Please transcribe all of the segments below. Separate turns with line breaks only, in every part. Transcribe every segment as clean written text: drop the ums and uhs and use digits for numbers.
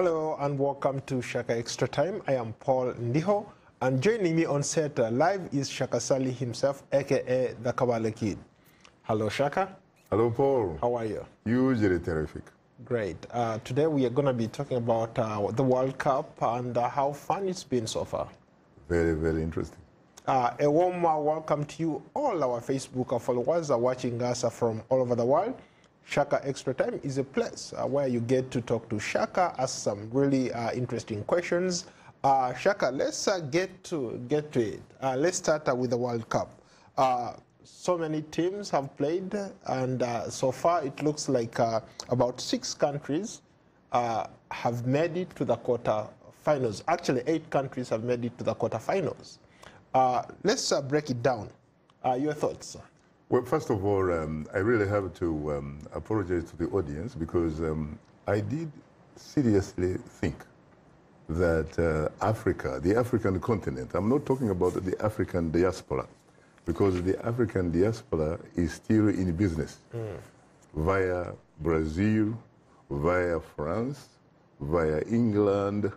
Hello and welcome to Shaka Extra Time. I am Paul Ndiho, and joining me on set live is Shaka Ssali himself, aka the Kabale Kid. Hello, Shaka.
Hello, Paul.
How are you?
Usually terrific.
Great. Today we are going to be talking about the World Cup and how fun it's been so far.
Very, very interesting.
A warm welcome to you, all our Facebook followers are watching us from all over the world. Shaka Extra Time is a place where you get to talk to Shaka, ask some really interesting questions. Shaka, let's get to it. Let's start with the World Cup. So many teams have played, and so far it looks like about 6 countries have made it to the quarterfinals. Actually, 8 countries have made it to the quarterfinals. Let's break it down. Your thoughts?
Well, first of all, I really have to apologize to the audience because I did seriously think that Africa, the African continent, I'm not talking about the African diaspora, because the African diaspora is still in business via Brazil, via France, via England,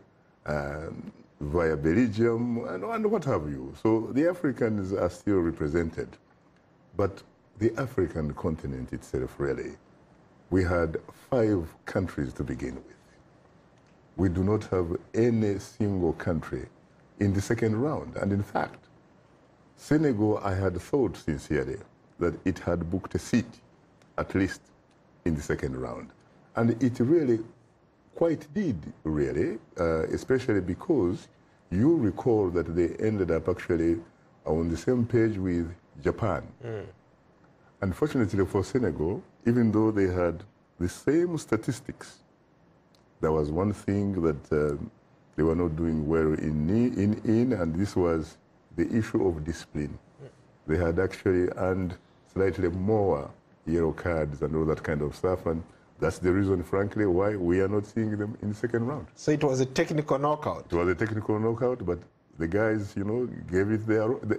via Belgium, and what have you. So the Africans are still represented. But the African continent itself, really, we had 5 countries to begin with. We do not have any single country in the second round. And in fact, Senegal, I had thought sincerely that it had booked a seat, at least in the second round. And it really quite did, really, especially because you recall that they ended up actually on the same page with Japan. Unfortunately for Senegal, even though they had the same statistics, there was one thing that they were not doing well in, and this was the issue of discipline. They had actually earned slightly more yellow cards and all that kind of stuff, and that's the reason, frankly, why we are not seeing them in the second round.
So it was a technical knockout.
It was a technical knockout, but the guys, you know, gave it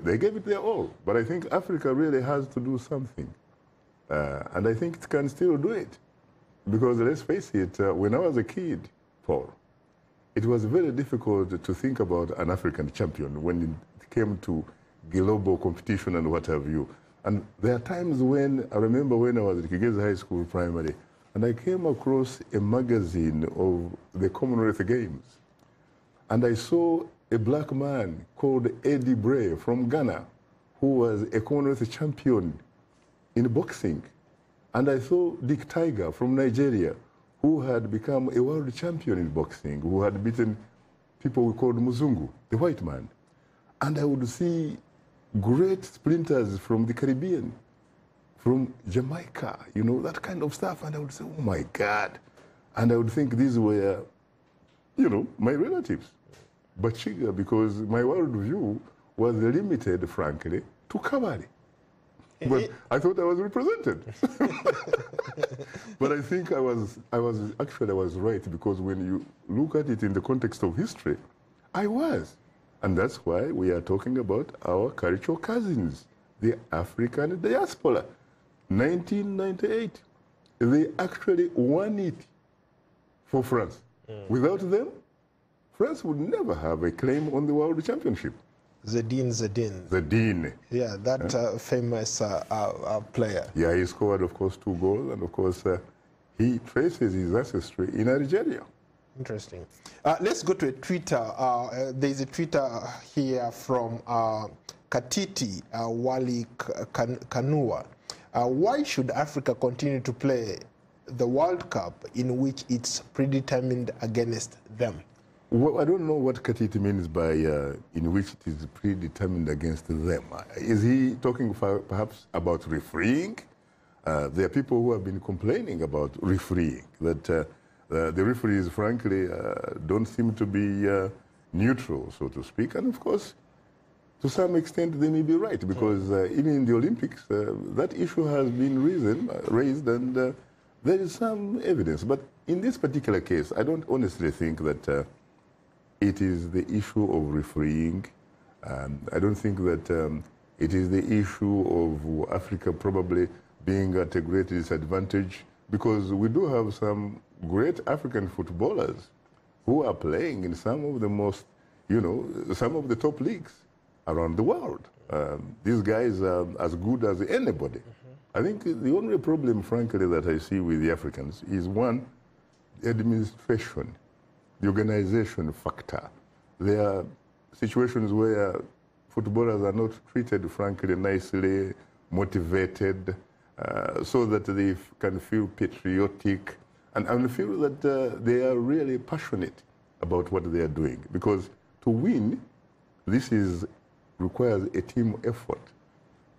they gave it their all. But I think Africa really has to do something. And I think it can still do it. Because let's face it, when I was a kid, Paul, it was very difficult to think about an African champion when it came to global competition and what have you. And there are times when, I remember when I was at Kigezi High School primary, and I came across a magazine of the Commonwealth Games. And I saw a black man called Eddie Bray from Ghana, who was a Commonwealth champion in boxing. And I saw Dick Tiger from Nigeria, who had become a world champion in boxing, who had beaten people we called Muzungu, the white man. And I would see great sprinters from the Caribbean, from Jamaica, you know, that kind of stuff. And I would say, oh my God. And I would think these were, you know, my relatives. But Chiga, because my worldview was limited, frankly, to cavalry. But I thought I was represented. But I think I was right, because when you look at it in the context of history, I was. And that's why we are talking about our cultural cousins, the African diaspora. 1998, they actually won it for France. Without them, France would never have a claim on the world championship. Zidane.
Yeah, that famous player.
Yeah, he scored, of course, 2 goals, and of course, he traces his ancestry in Algeria.
Interesting. Let's go to a Twitter. There's a Twitter here from Katiti Wali Kanua. Why should Africa continue to play the World Cup in which it's predetermined against them?
Well, I don't know what Katiti means by in which it is predetermined against them. Is he talking perhaps about refereeing? There are people who have been complaining about refereeing, that the referees, frankly, don't seem to be neutral, so to speak. And of course, to some extent, they may be right, because even in the Olympics, that issue has been raised, and there is some evidence. But in this particular case, I don't honestly think that it is the issue of refereeing. I don't think that it is the issue of Africa probably being at a great disadvantage, because we do have some great African footballers who are playing in some of the most, some of the top leagues around the world. These guys are as good as anybody. I think the only problem, frankly, that I see with the Africans is one, the administration, the organization factor. There are situations where footballers are not treated, frankly, nicely, motivated, so that they can feel patriotic and feel that they are really passionate about what they are doing. Because to win, this requires a team effort.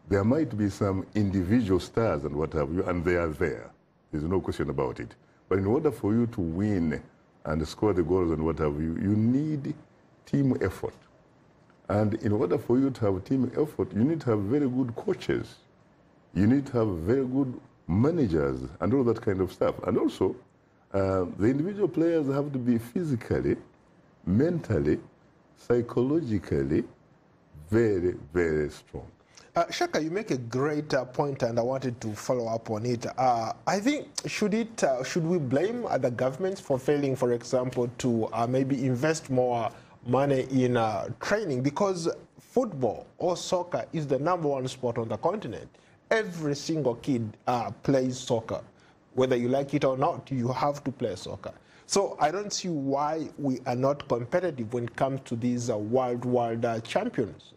There might be some individual stars and what have you, and they are there. There's no question about it. But in order for you to win and score the goals and what have you, you need team effort. And in order for you to have team effort, you need to have very good coaches. You need to have very good managers and all that kind of stuff. And also, the individual players have to be physically, mentally, psychologically very, very strong.
Shaka, you make a great point, and I wanted to follow up on it. I think, should we blame the governments for failing, for example, to maybe invest more money in training? Because football or soccer is the #1 sport on the continent. Every single kid plays soccer. Whether you like it or not, you have to play soccer. So I don't see why we are not competitive when it comes to these world champions.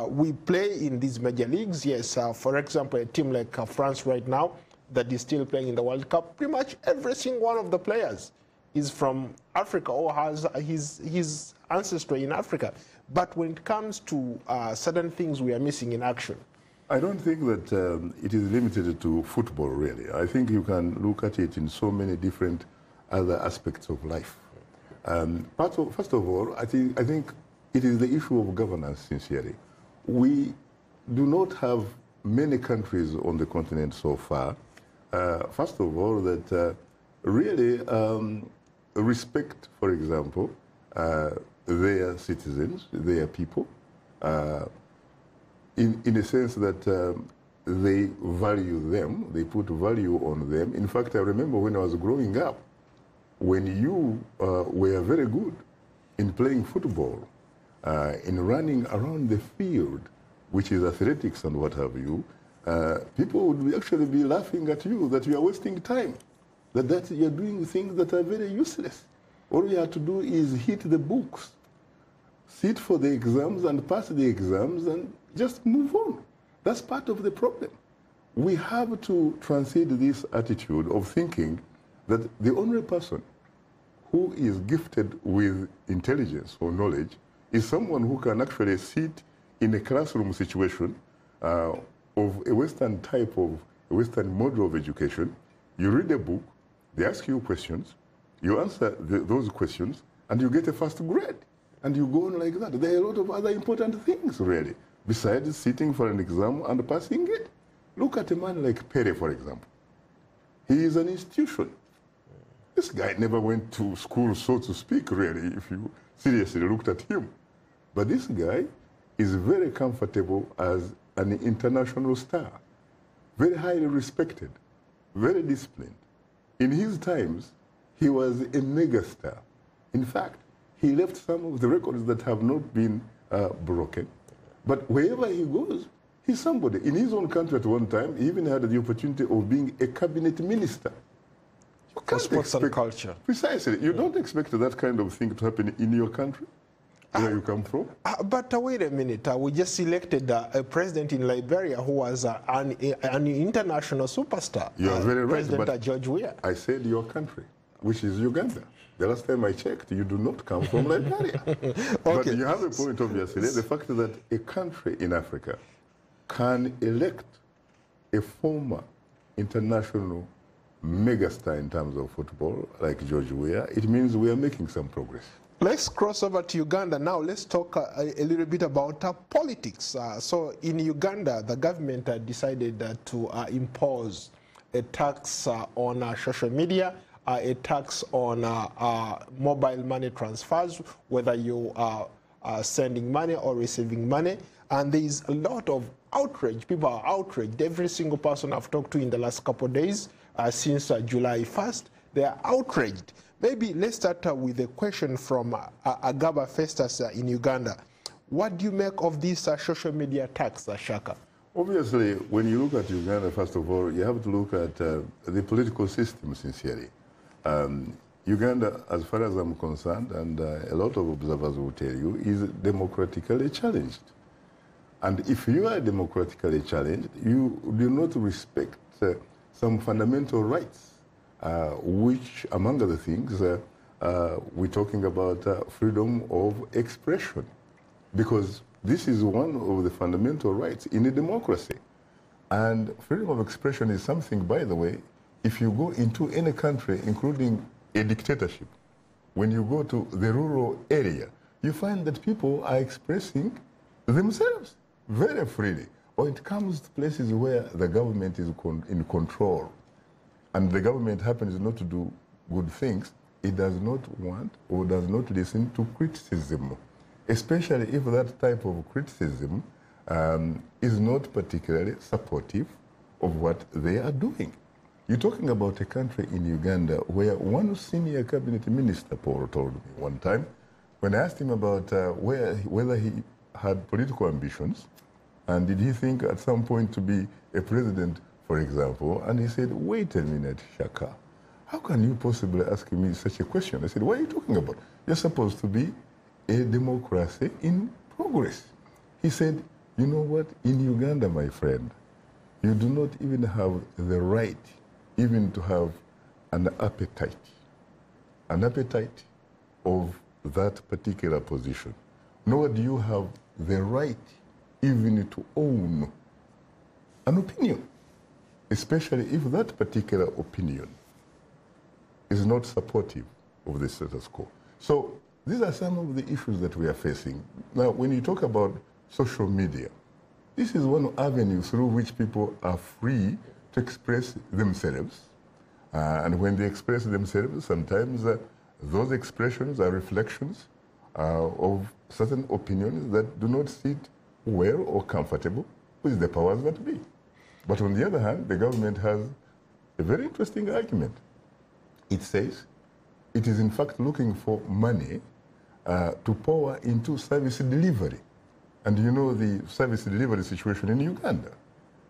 We play in these major leagues, yes. For example, a team like France right now that is still playing in the World Cup, pretty much every single one of the players is from Africa or has his ancestry in Africa. But when it comes to certain things, we are missing in action.
I don't think that it is limited to football, really. I think you can look at it in so many different other aspects of life. First of all, I think it is the issue of governance, sincerely. We do not have many countries on the continent so far. First of all, that really respect, for example, their citizens, their people, in a sense that they value them, they put value on them. In fact, I remember when I was growing up, when you were very good in playing football, in running around the field, which is athletics and what have you, people would actually be laughing at you that you are wasting time, that you are doing things that are very useless. All you have to do is hit the books, sit for the exams and pass the exams and just move on. That's part of the problem. We have to transcend this attitude of thinking that the only person who is gifted with intelligence or knowledge is someone who can actually sit in a classroom situation of a Western type of, a Western model of education. You read a book, they ask you questions, you answer those questions, and you get a first grade. And you go on like that. There are a lot of other important things, really, besides sitting for an exam and passing it. Look at a man like Pele, for example. He is an institution. This guy never went to school, so to speak, really, if you seriously looked at him. But this guy is very comfortable as an international star, very highly respected, very disciplined. In his times, he was a megastar. In fact, he left some of the records that have not been broken. But wherever he goes, he's somebody. In his own country at one time, he even had the opportunity of being a cabinet minister.
For sports and culture.
Precisely. You don't expect that kind of thing to happen in your country, where you come from.
But wait a minute. We just elected a president in Liberia who was an international superstar.
You are very right.
President George Weah.
I said your country, which is Uganda. The last time I checked, you do not come from Liberia. Okay. But you have a point, obviously. The fact that a country in Africa can elect a former international megastar in terms of football, like George Weah, it means we are making some progress.
Let's cross over to Uganda now. Let's talk a little bit about politics. So in Uganda, the government decided to impose a tax on social media, a tax on mobile money transfers, whether you are sending money or receiving money. And there is a lot of outrage. People are outraged. Every single person I've talked to in the last couple of days, since July 1st, they are outraged Maybe let's start with a question from Agaba Festus in Uganda. What do you make of these social media attacks, Shaka?
Obviously, when you look at Uganda, first of all, you have to look at the political system sincerely. Uganda, as far as I'm concerned, and a lot of observers will tell you, is democratically challenged. And if you are democratically challenged, you do not respect some fundamental rights, which, among other things, we're talking about freedom of expression. Because this is one of the fundamental rights in a democracy. And freedom of expression is something, by the way, if you go into any country, including a dictatorship, when you go to the rural area, you find that people are expressing themselves very freely. Or it comes to places where the government is in control, and the government happens not to do good things, it does not want or does not listen to criticism, especially if that type of criticism is not particularly supportive of what they are doing. You're talking about a country in Uganda where one senior cabinet minister, Paul, told me one time, when I asked him about whether he had political ambitions, and did he think at some point to be a president, for example, and he said, wait a minute, Shaka, how can you possibly ask me such a question? I said, what are you talking about? You're supposed to be a democracy in progress. He said, you know what, in Uganda, my friend, you do not even have the right even to have an appetite of that particular position. Nor do you have the right even to own an opinion, especially if that particular opinion is not supportive of the status quo. So these are some of the issues that we are facing. Now, when you talk about social media, this is one avenue through which people are free to express themselves. And when they express themselves, sometimes those expressions are reflections of certain opinions that do not sit well or comfortable with the powers that be. But on the other hand, the government has a very interesting argument. It says it is in fact looking for money to pour into service delivery. And you know the service delivery situation in Uganda.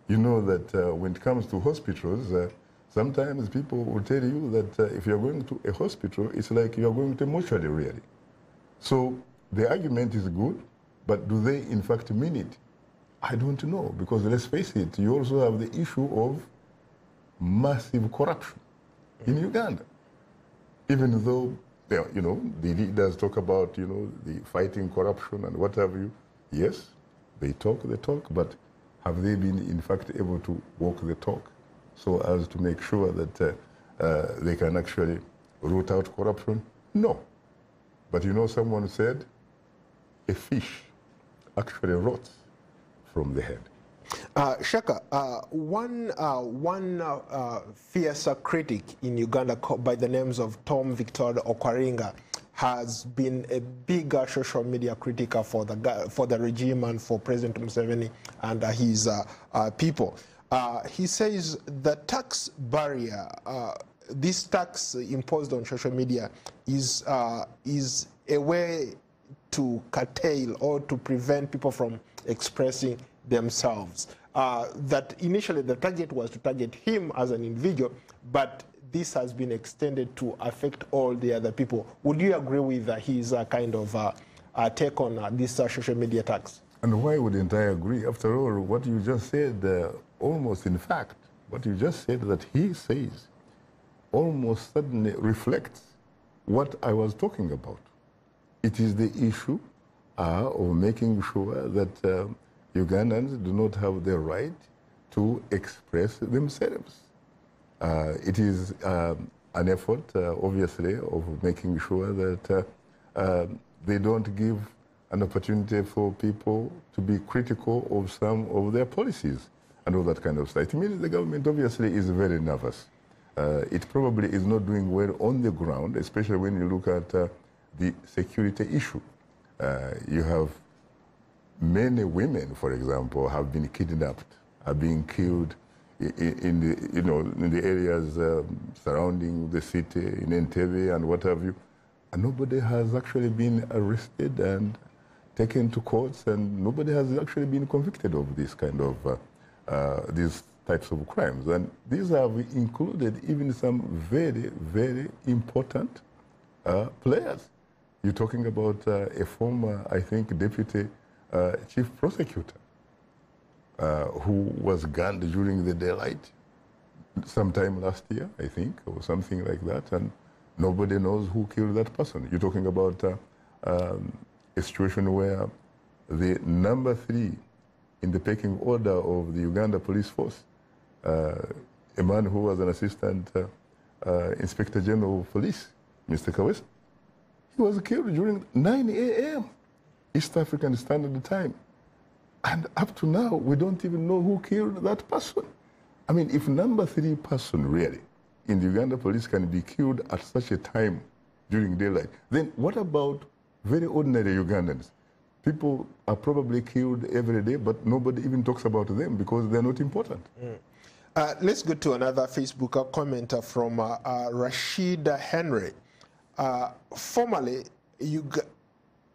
You know that when it comes to hospitals, sometimes people will tell you that if you're going to a hospital, it's like you're going to a mortuary, really. So the argument is good, but do they in fact mean it? I don't know, because let's face it, you also have the issue of massive corruption in Uganda. Even though, you know, the leaders talk about, you know, the fighting corruption and what have you. Yes, they talk, but have they been in fact able to walk the talk so as to make sure that they can actually root out corruption? No. But you know, someone said, a fish actually rots from the head.
Shaka, one fierce critic in Uganda by the names of Tom Victor Okwaringa has been a bigger social media critic for the regime and for President Museveni and his people. He says the tax barrier, this tax imposed on social media is a way to curtail or to prevent people from expressing themselves. That initially the target was to target him as an individual, but this has been extended to affect all the other people. Would you agree with his kind of take on this social media tax?
And why wouldn't I agree? After all, what you just said, almost in fact, what you just said that he says almost suddenly reflects what I was talking about. It is the issue of making sure that Ugandans do not have the right to express themselves. It is an effort, obviously, of making sure that they don't give an opportunity for people to be critical of some of their policies and all that kind of stuff. It means the government obviously is very nervous. It probably is not doing well on the ground, especially when you look at the security issue. You have many women, for example, have been kidnapped, are being killed in the, in the areas surrounding the city, in Entebbe and what have you. And nobody has actually been arrested and taken to courts, and nobody has actually been convicted of this kind of, these types of crimes. And these have included even some very, very important players. You're talking about a former, I think, deputy chief prosecutor who was gunned during the daylight sometime last year, I think, or something like that, and nobody knows who killed that person. You're talking about a situation where the number 3 in the pecking order of the Uganda police force, a man who was an assistant inspector general of police, Mr. Kawesa, he was killed during 9 a.m. East African Standard Time. And up to now, we don't even know who killed that person. I mean, if number 3 person really in the Uganda police can be killed at such a time during daylight, then what about very ordinary Ugandans? People are probably killed every day, but nobody even talks about them because they're not important.
Let's go to another Facebook commenter from Rashid Henry. Formerly,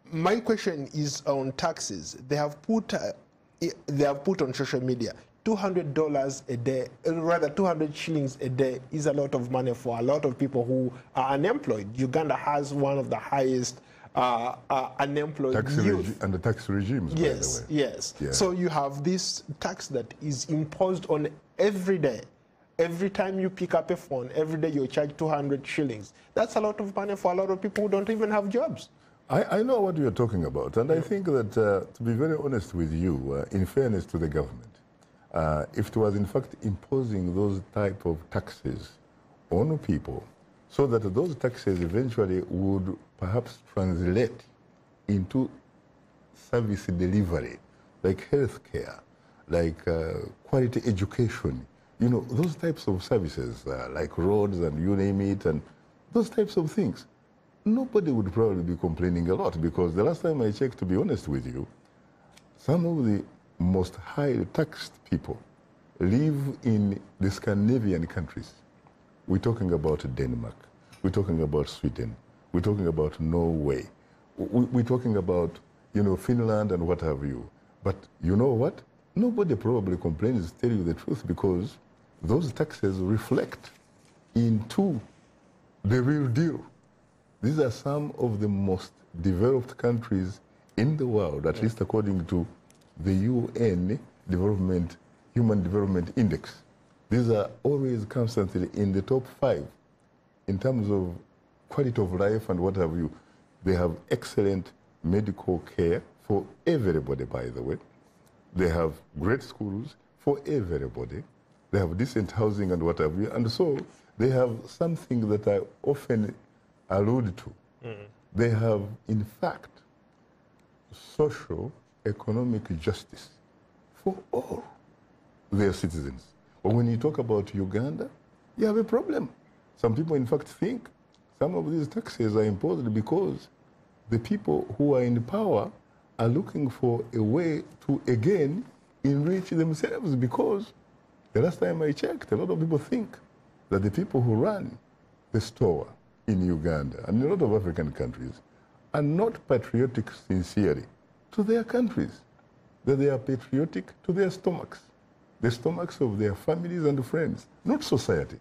my question is on taxes. They have put on social media $200 a day, rather 200 shillings a day is a lot of money for a lot of people who are unemployed. Uganda has one of the highest unemployed youth.
And the tax regimes,
yes,
by the way.
Yes.
Yeah.
So you have this tax that is imposed on every day. Every time you pick up a phone, every day you're charged 200 shillings. That's a lot of money for a lot of people who don't even have jobs.
I know what you're talking about, and I think that, to be very honest with you, in fairness to the government, if it was in fact imposing those type of taxes on people, so that those taxes eventually would perhaps translate into service delivery, like healthcare, like quality education, those types of services, like roads and you name it, and those types of things, nobody would probably be complaining a lot, because the last time I checked, to be honest with you, some of the most highly taxed people live in the Scandinavian countries. We're talking about Denmark, we're talking about Sweden, we're talking about Norway, we're talking about, Finland and what have you. But you know what? Nobody probably complains, to tell you the truth, because those taxes reflect into the real deal. These are some of the most developed countries in the world, at least according to the UN Human Development Index. These are always constantly in the top 5 in terms of quality of life and what have you. They have excellent medical care for everybody, by the way. They have great schools for everybody. They have decent housing and what have you. And so they have something that I often allude to. They have, in fact, social, economic justice for all their citizens. But when you talk about Uganda, you have a problem. Some people, in fact, think some of these taxes are imposed because the people who are in power are looking for a way to, again, enrich themselves, because the last time I checked, a lot of people think that the people who run the store in Uganda and in a lot of African countries are not patriotic sincerely to their countries, that they are patriotic to their stomachs, the stomachs of their families and friends, not society.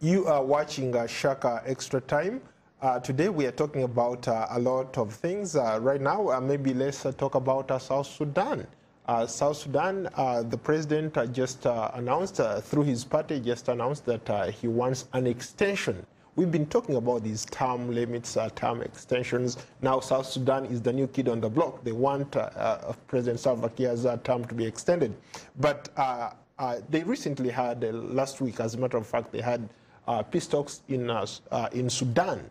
You are watching Shaka Extra Time. Today we are talking about a lot of things. Right now, maybe let's talk about South Sudan. South Sudan, the president just announced, through his party, just announced that he wants an extension. We've been talking about these term limits, term extensions. Now South Sudan is the new kid on the block. They want President Salva Kiir's term to be extended. But they recently had, last week, as a matter of fact, they had peace talks in Sudan,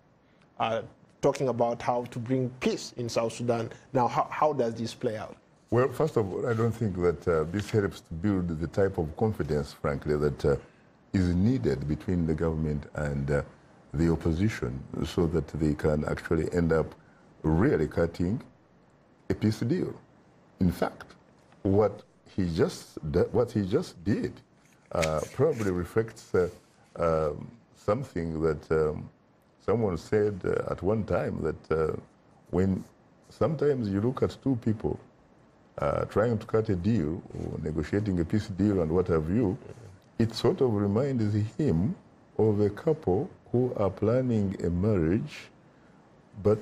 talking about how to bring peace in South Sudan. Now, how does this play out?
Well, first of all, I don't think that this helps to build the type of confidence, frankly, that is needed between the government and the opposition, so that they can actually end up really cutting a peace deal. In fact, what he just did probably reflects something that someone said at one time, that when sometimes you look at two people trying to cut a deal or negotiating a peace deal and what have you, it sort of reminds him of a couple who are planning a marriage, but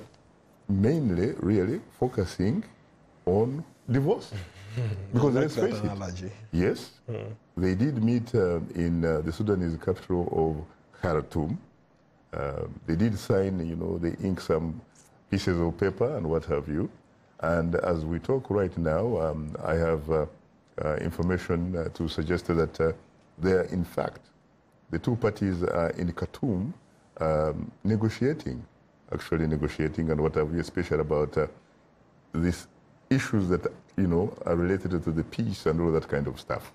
mainly, really, focusing on divorce. Because let's face it, yes, they did meet in the Sudanese capital of Khartoum. They did sign, they ink some pieces of paper and what have you. And as we talk right now, I have information to suggest that they are, in fact, the two parties are in Khartoum negotiating and what have you, especially about these issues that, are related to the peace and all that kind of stuff.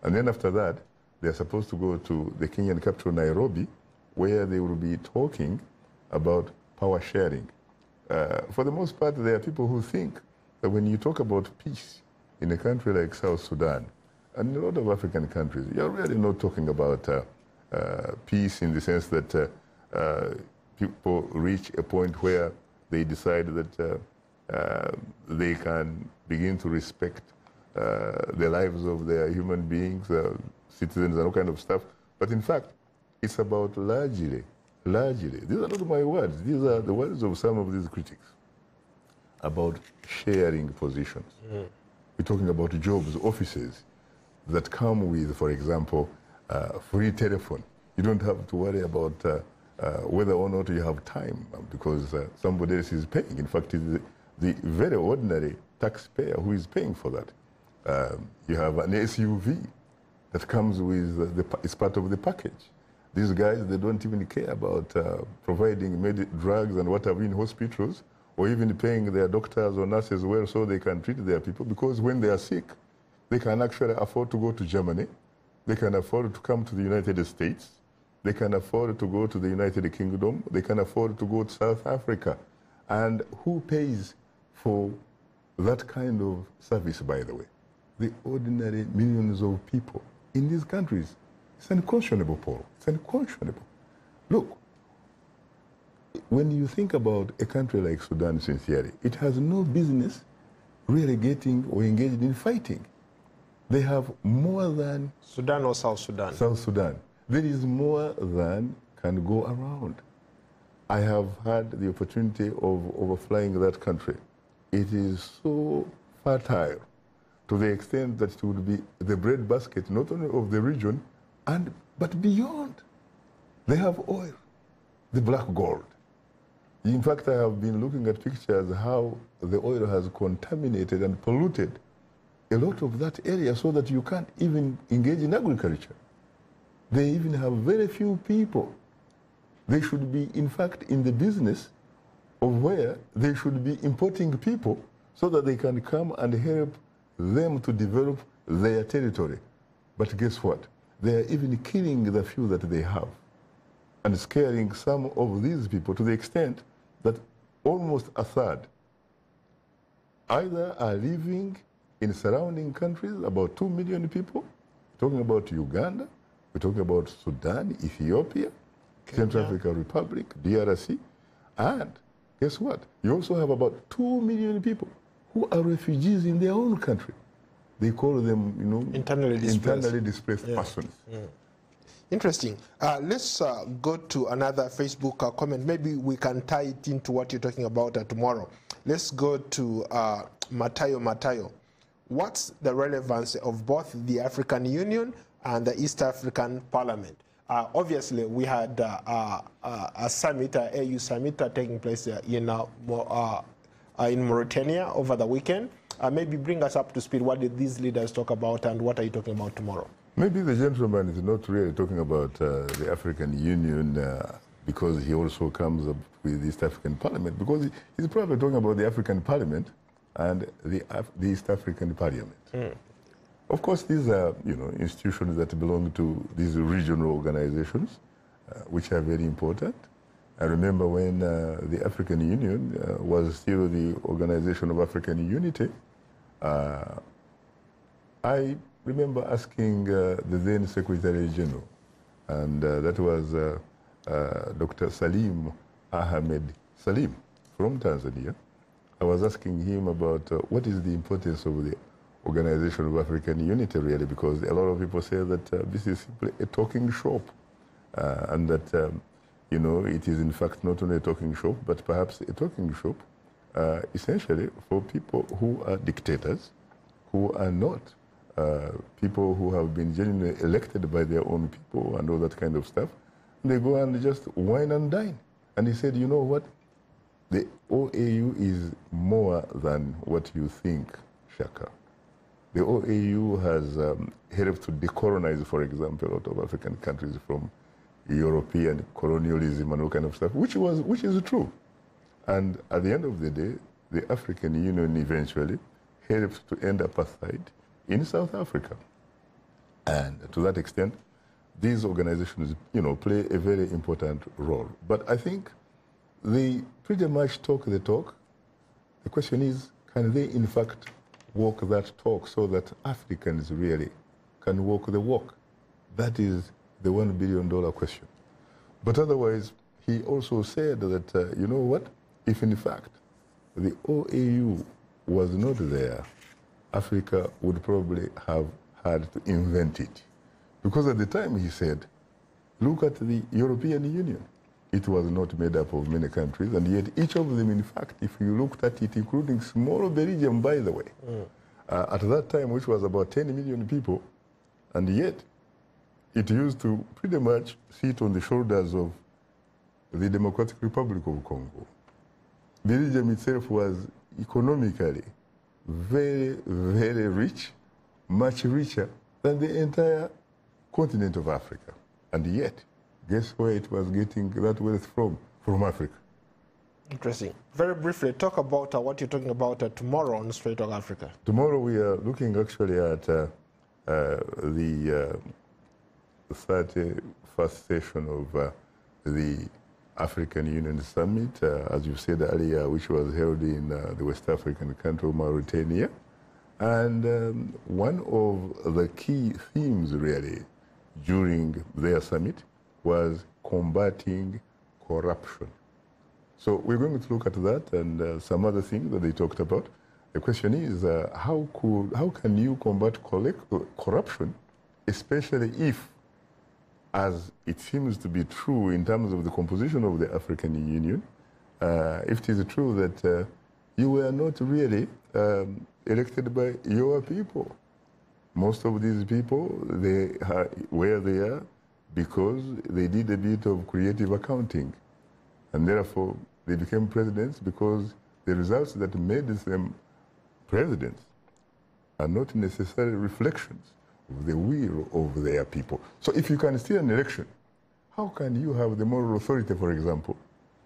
And then after that, they're supposed to go to the Kenyan capital, Nairobi, where they will be talking about power sharing. For the most part, there are people who think that when you talk about peace in a country like South Sudan, and a lot of African countries, you're really not talking about peace in the sense that people reach a point where they decide that they can begin to respect the lives of their human beings, citizens, and all kind of stuff. But in fact, it's about largely, these are not my words, these are the words of some of these critics, about sharing positions. We're talking about jobs, offices that come with, for example, free telephone. You don't have to worry about whether or not you have time because somebody else is paying. In fact, it's the very ordinary taxpayer who is paying for that. You have an SUV that comes with, it's part of the package. These guys, they don't even care about providing drugs and what have you in hospitals, or even paying their doctors or nurses well so they can treat their people, because when they are sick, they can actually afford to go to Germany, they can afford to come to the United States, they can afford to go to the United Kingdom, they can afford to go to South Africa. And who pays for that kind of service, by the way? The ordinary millions of people in these countries. It's unconscionable, Paul. It's unconscionable. Look, when you think about a country like Sudan, sincerely, it has no business really getting or engaged in fighting. They have more than...
Sudan or South Sudan?
South Sudan. There is more than can go around. I have had the opportunity of overflying that country. It is so fertile to the extent that it would be the breadbasket not only of the region, but beyond. They have oil, the black gold. In fact, I have been looking at pictures how the oil has contaminated and polluted a lot of that area so that you can't even engage in agriculture. They even have very few people. They should be, in fact, in the business of where they should be importing people so that they can come and help them to develop their territory. But guess what? They are even killing the few that they have and scaring some of these people to the extent that almost a third either are living in surrounding countries, about 2 million people. We're talking about Uganda, we're talking about Sudan, Ethiopia, Central African Republic, DRC, and guess what? You also have about 2 million people who are refugees in their own country. They call them, internally displaced persons.
Interesting. Let's go to another Facebook comment. Maybe we can tie it into what you're talking about tomorrow. Let's go to Matayo. What's the relevance of both the African Union and the East African Parliament? Obviously, we had a summit, AU summit, taking place in Mauritania over the weekend. Maybe bring us up to speed. What did these leaders talk about, and what are you talking about tomorrow?
Maybe the gentleman is not really talking about the African Union because he also comes up with the East African Parliament, because he's probably talking about the African Parliament and the East African Parliament. Of course, these are institutions that belong to these regional organizations, which are very important. I remember when the African Union was still the Organization of African Unity, I remember asking the then Secretary General, and that was Dr. Salim Ahmed Salim from Tanzania. I was asking him about what is the importance of the Organization of African Unity, really, because a lot of people say that this is simply a talking shop, and that, you know, it is in fact not only a talking shop, but perhaps a talking shop essentially for people who are dictators, who are not people who have been genuinely elected by their own people and all that kind of stuff. They go and just wine and dine. And he said, you know what? The OAU is more than what you think, Shaka. The OAU has helped to decolonize, for example, a lot of African countries from European colonialism and all kind of stuff, which is true. And at the end of the day, the African Union eventually helped to end apartheid in South Africa. And to that extent, these organizations, you know, play a very important role. But I think they pretty much talk the talk. The question is, can they in fact walk that talk so that Africans really can walk the walk? That is the $1 billion question. But otherwise, he also said that, you know what, if in fact the OAU was not there, Africa would probably have had to invent it. Because at the time he said, look at the European Union. It was not made up of many countries, and yet each of them, in fact, if you looked at it, including small Belgium, by the way, at that time, which was about 10 million people, and yet it used to pretty much sit on the shoulders of the Democratic Republic of Congo. Belgium itself was economically very, very rich, much richer than the entire continent of Africa. And yet, guess where it was getting that wealth from? From Africa.
Interesting. Very briefly, talk about what you're talking about tomorrow on Straight Talk Africa.
Tomorrow we are looking actually at the 31st session of the African Union Summit, as you said earlier, which was held in the West African country of Mauritania. And one of the key themes, really, during their summit was combating corruption. So we're going to look at that and some other things that they talked about. The question is, how can you combat corruption, especially if, as it seems to be true in terms of the composition of the African Union, if it is true that you were not really elected by your people. Most of these people, they are where they are because they did a bit of creative accounting. And therefore, they became presidents because the results that made them presidents are not necessarily reflections of the will of their people. So if you can steal an election, how can you have the moral authority, for example,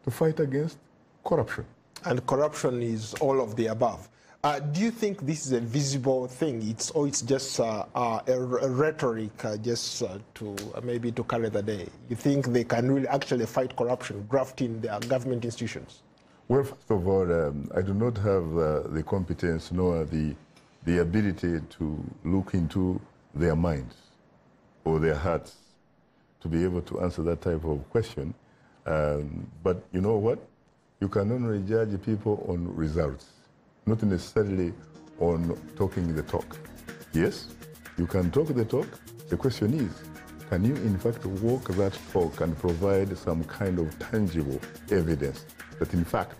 to fight against corruption?
And corruption is all of the above. Do you think this is a visible thing? It's just a rhetoric just to maybe to carry the day? You think they can really actually fight corruption, graft in their government institutions?
Well, first of all, I do not have the competence nor the ability to look into their minds or their hearts to be able to answer that type of question. But you know what? You can only judge people on results, not necessarily on talking the talk. Yes, you can talk the talk. The question is, can you in fact walk that talk and provide some kind of tangible evidence that in fact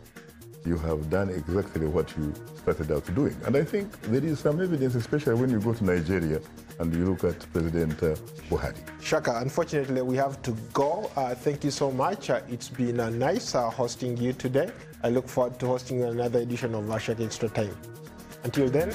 you have done exactly what you started out doing? And I think there is some evidence, especially when you go to Nigeria and you look at President Buhari.
Shaka, unfortunately, we have to go. Thank you so much. It's been nice hosting you today. I look forward to hosting another edition of Shaka Extra Time. Until then.